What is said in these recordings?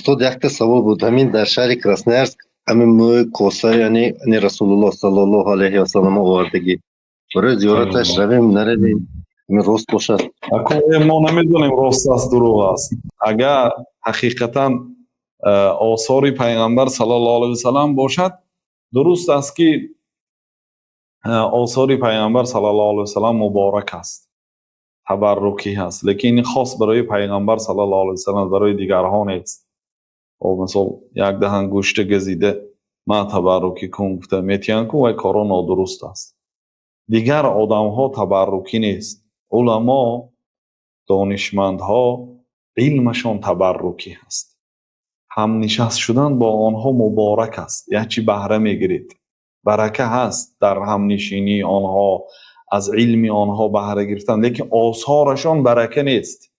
استاد یک تا سوال بود همین در شهر کراسنایرسک همین موی کوسه یعنی رسول الله صلی الله علیه و سلم آوردگی برای زیارتش رویم نرویم این راست باشد. ما نمیدونیم راست است دروغ است. اگر حقیقتا آثار پیغمبر صلی الله علیه و سلم باشد درست است که آثار پیغمبر صلی الله علیه و سلم مبارک است، تبرکی هست، لیکن این خاص برای پیغمبر صلی الله علیه و سلم، برای دیگرها نیست. او مثلا یک دهن گوشت گزیده ما تبرکی کن گفته میتیان کن و کارا نادرست است. دیگر آدم ها تبرکی نیست. علما دانشمندها علمشان تبرکی هست. هم نشست شدن با آنها مبارک است، یعنی چی بهره میگیرید، برکه هست در هم نشینی آنها، از علم آنها بهره گرفتن، لیکن آثارشان برکه نیست،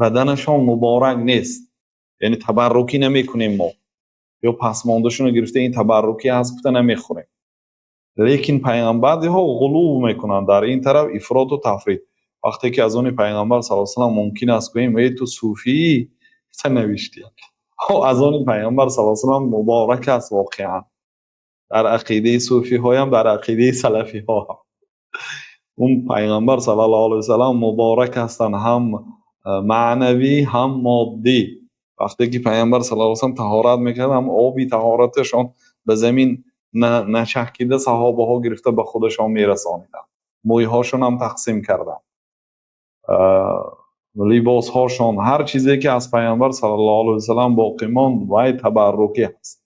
بدنشان مبارک نیست. یعنی تبرکی نمی کنیم ما، یا پسماندشون رو گرفته این تبرکی هست گفته نمیخوریم. لیکن پیغمبر ها غلو میکنن در این طرف، افراط و تفرید. وقتی که از اون پیغمبر صلی الله علیه و سلم ممکن است گوییم ای تو صوفی چه نوشتی، از اون پیغمبر صلی الله علیه و سلم مبارک است. واقعا در عقیده صوفی ها هم در عقیده سلفی ها هم اون پیغمبر صلی الله علیه و سلم مبارک هستند، هم معنوی هم مادی. وقتی که پیغمبر صلی الله علیه و سلم طهارت میکردن هم آبی طهارتشان به زمین نچکیده صحابه ها گرفته به خودشان میرسانیدن، موی هاشون هم تقسیم کردن، لباس هاشون، هر چیزی که از پیغمبر صلی الله علیه و سلم باقی ماند و تبرکی هست.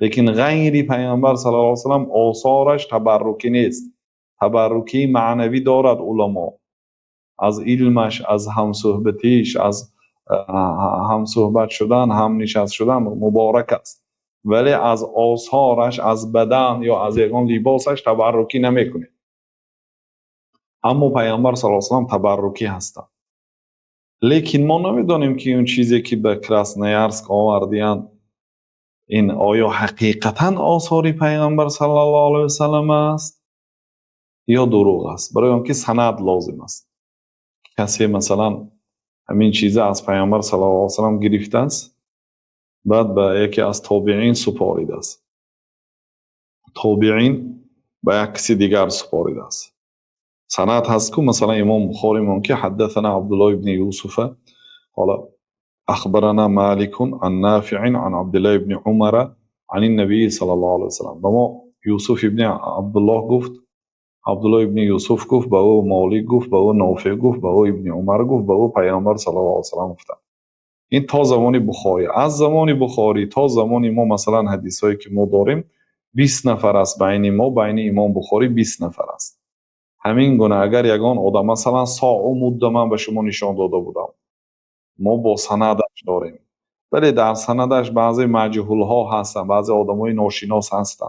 لیکن غیری پیغمبر صلی الله علیه و سلم آثارش تبرکی نیست، تبرکی معنوی دارد. علما از علمش، از همصحبتیش، از همصحبت شدن، هم نشست شدن مبارک است، ولی از آثارش، از بدن یا از یگان لباسش تبرکی نمیکنه. اما پیغمبر صلی الله علیه و سلم تبرکی هستند. لیکن ما نمیدونیم که اون چیزی که به کراسنایرسک آوردیان این آیا حقیقتا آثار پیغمبر صلی الله علیه و سلم است یا دروغ است. برای آنکه سند لازم است. کسی مثلا همین چیز از پیغمبر صلی الله علیه و سلم گرفته است، بعد به یکی از تابعین سپارید است، تابعین به یک کسی دیگر سپارید است. سند هست که مثلا امام بخاری ممکن حدثنا عبدالله ابن یوسف قال اخبرنا مالک عن نافع عن عبدالله ابن عمر عن النبی صلی الله علیه و سلم. به ما یوسف ابن عبدالله گفت، عبدالله ابن یوسف گفت، به او مالک گفت، به او نافع گفت، به او ابن عمر گفت، به او پیامبر صلی الله علیه و سلم گفت. این تا زمان بخاری. از زمان بخاری تا زمان ما مثلا حدیث هایی که ما داریم 20 نفر است بین ما، بین امام بخاری 20 نفر است. همین گونه اگر یگان آدم مثلا ساع و مده من به شما نشان داده بودم، ما با سندش داریم، ولی در سندش بعضی مجهول ها هستن، بعضی آدمای ناشناس هستن.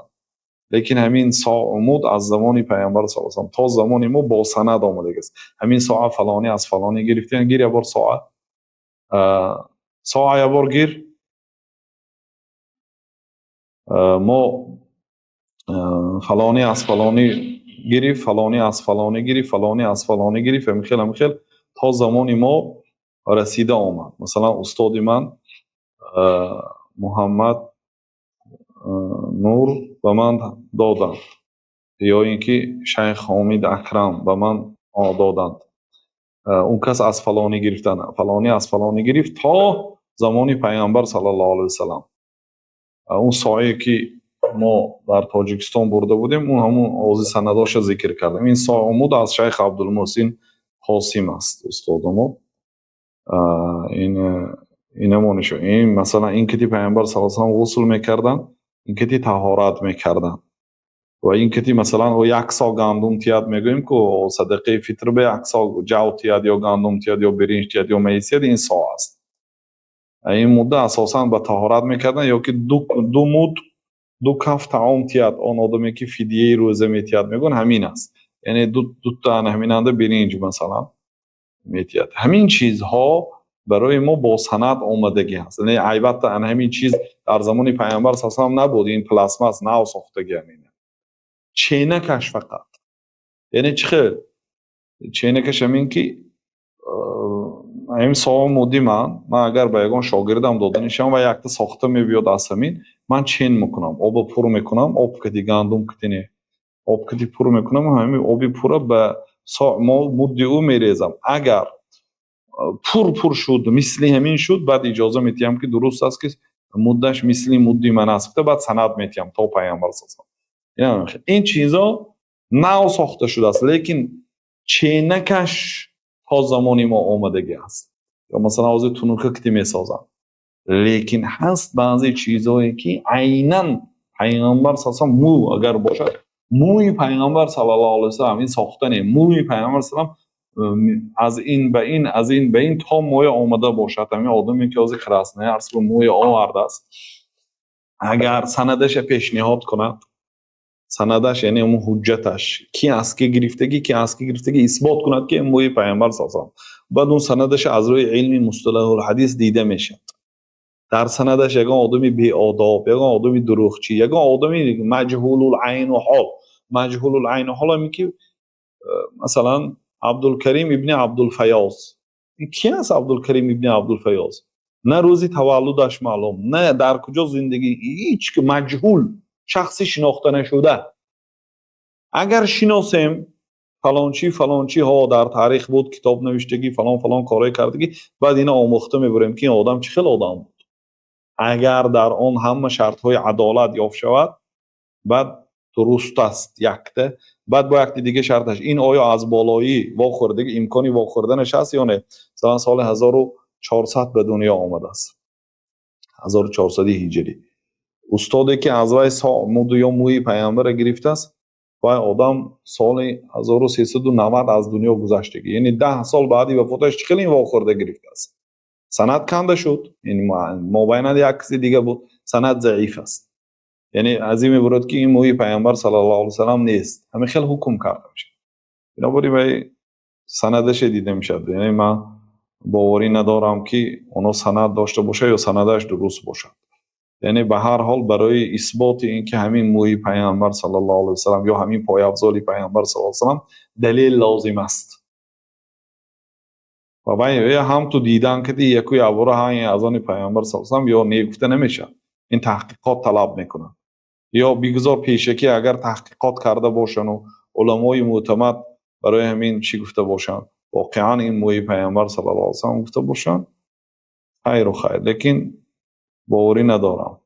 لیکن همین ساع و مد از زمان پیامبر صلی الله علیه و تا زمان ما با سند آمده است. همین ساع فلانی از فلانی گرفتن، گیر یه بار ساع یه بار گیر ما فلانی از فلانی گرفت، فلانی از فلانی گرفت، فلانی از فلانی گرفت، همخیل تا زمان ما رسیده آمد. مثلا استاد من محمد نور به من دادند، یا اینکه شیخ حامد اکرم به من دادند. اون کس از فلانی گرفتن، فلانی از فلانی گرفت تا زمان پیامبر صلی الله علیه و سلم. اون ساعی که ما در تاجیکستان برده بودیم اون همون اوضاع سنداش ذکر کردیم. این ساع عمود از شیخ عبدالمحسن قاسم است استاد ما. این همونشو، این مثلا این کتی پیامبر صلی الله علیه و سلم غسل میکردن، این کتی طهارت میکردن، و این کتی مثلا او یک سا گندم تیاد میگویم که صدقه فطر به یک سا جو تیاد یا گندم تیاد یا برنج تیاد یا میسید، این سا است. این مده اساسا به طهارت میکردن، یا که دو مد دو کف طعام تیاد، آن آدمی که فدیه روزه میتیاد میگن همین است. یعنی دو تا همیننده برنج مثلا میتیاد. همین چیزها برای ما با سند آمدگی هست. یعنی البته همین چیز در زمان پیامبر صلی الله علیه و نبود، این پلاسماس نه ساختگی همینه. چینکش فقط، یعنی چخیر چینکش همین که این سوال مودی من اگر به یگان شاگردم دادنشم و یک تا ساخته میبیاد از همین من چین میکنم آب پر میکنم آب کدی گندم کدی آب کدی پر میکنم و همین آبی پور به مودی او میریزم اگر پر شد مثل همین شد بعد اجازه میتیم که درست است که مدش مثل مودی من است بعد سند میتیم تا پیامبر صلی یعنی این چیزا نو ساخته شده است لیکن چینکش تا زمانی ما آمدگی است یا مثلا از تونوکه کتی میسازن لیکن هست بعضی چیزایی که عیناً پیغمبر صلی مو اگر باشد موی پیغمبر صلی الله علیه و سلم این ساختن موی پیغمبر صلی الله از این به این از این به این تا موی آمده باشد همین آدمی که از خرسنه ارز به موی آورده است اگر سندش پیشنهاد کند سندش یعنی اون حجتش کی از که گرفتگی اثبات کند که موی پیامبر صلی الله علیه و بعد اون سندش از روی علم مصطلح الحدیث دیده میشه در سندش یگان آدمی بی آداب یگان آدمی دروغچی یگان آدمی مجهول العین و حال مجهول العین و حال میگه مثلا عبدالکریم ابن عبدالفیاض کی است عبدالکریم ابن عبدالفیاض نه روزی تولدش معلوم نه در کجا زندگی هیچ که مجهول شخصی شناخته نشده اگر شناسیم فلانچی ها در تاریخ بود کتاب نوشتگی فلان کارای کردگی بعد اینا آموخته میبریم که این آدم چه خیلی آدم بود اگر در آن همه شرط های عدالت یافت شود بعد درست است یکته بعد با یک دیگه شرطش این آیا از بالایی واخوردگی امکانی واخوردنش هست یا نه مثلا سال 1400 به دنیا آمده است 1400 هجری استادی که از وای مود یا موی پیامبر گرفته است و آدم سال 1390 از دنیا گذشتگی یعنی 10 سال بعدی وفاتش خیلی واخورده گرفته است سند کنده شد یعنی مابین یک کسی دیگه بود سند ضعیف است یعنی عظیم برد که این موی پیامبر صلی الله علیه و سلم نیست همین خیلی حکم کرده میشه بنابراین به سندش دیده میشه یعنی من باوری ندارم که اونو سند داشته باشه یا سندش درست باشه یعنی به هر حال برای اثبات این که همین موی پیامبر صلی الله علیه و سلم یا همین پای افضل پیامبر صلی الله علیه و سلم دلیل لازم است و باید هم تو دیدن که یکی عباره های از آن پیامبر صلی الله علیه و سلم یا نگفته نمیشه این تحقیقات طلب میکنن یا بیگذار پیشکی اگر تحقیقات کرده باشن و علمای معتمد برای همین چی گفته باشن واقعا این موی پیامبر صلی الله علیه و سلم گفته باشن خیر و خیر لیکن باوری ندارم